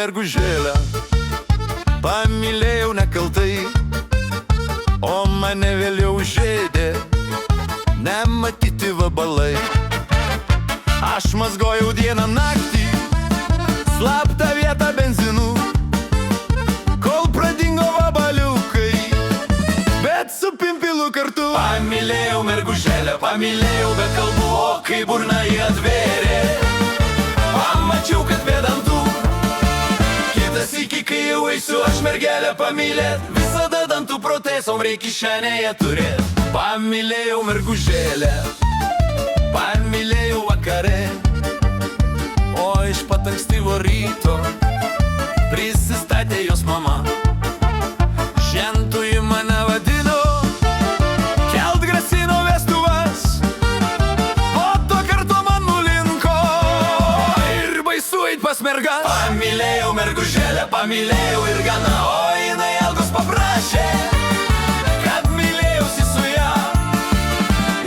mergužėlę, pamylėjau nekaltai, o mane vėliau žėdė nematyti vabalai. Aš mazgojau dieną naktį, slaptą vietą benzinų, kol pradingo vabaliukai, bet su pimpilu kartu. Pamylėjau mergužėlę, pamylėjau be kalbų, o kai burna jį atvėrė, pamačiau, kad be dantų. Kitas iki, kai jau eisiu aš mergelę pamylėt, visada dantų protezom reikia kišenėje turėt. Pamylėjau mergužėlę, pamylėjau vakare, o iš pat ankstyvo ryto prisistatė jos mama. Žentu į mane vadino, kelt grasino vestuvas, po to kartu man nulinko ir baisu eit pas mergas. Pamylėjau mergužėlę, pamylėjau ir gana, o jinai algos paprašė, kad mylėjausi su ją.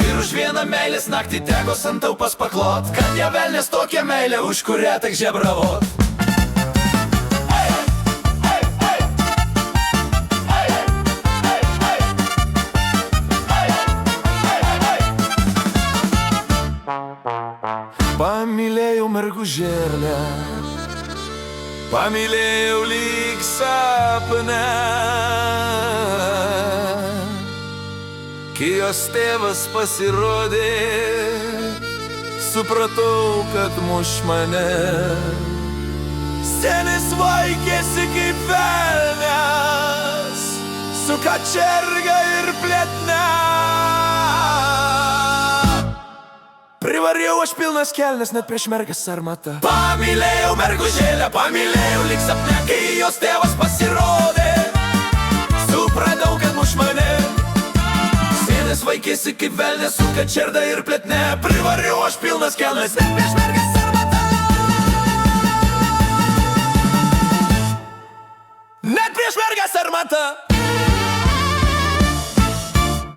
Ir už vieną meilės naktį teko santaupas paklot, kad ją velnės tokia meilė, už kurią tak žebravot. Pamylėjau mergužėlę, pamylėjau lyg sapne, kai jos tėvas pasirodė, supratau, kad muš mane. Senis vaikėsi kaip velnias, su kačerga ir plėtne. Privariau aš pilnas kelnes net prieš mergas Sarmatą. Pamylėjau mergužėlę, pamylėjau lyg sapne, kai jos tėvas pasirodė, supratau, kad muš mane. Senis vaikėsi kaip velnias, su kačerga ir plėtne. Privariau aš pilnas kelnes net prieš mergas Sarmatą. Net prieš mergas Sarmatą.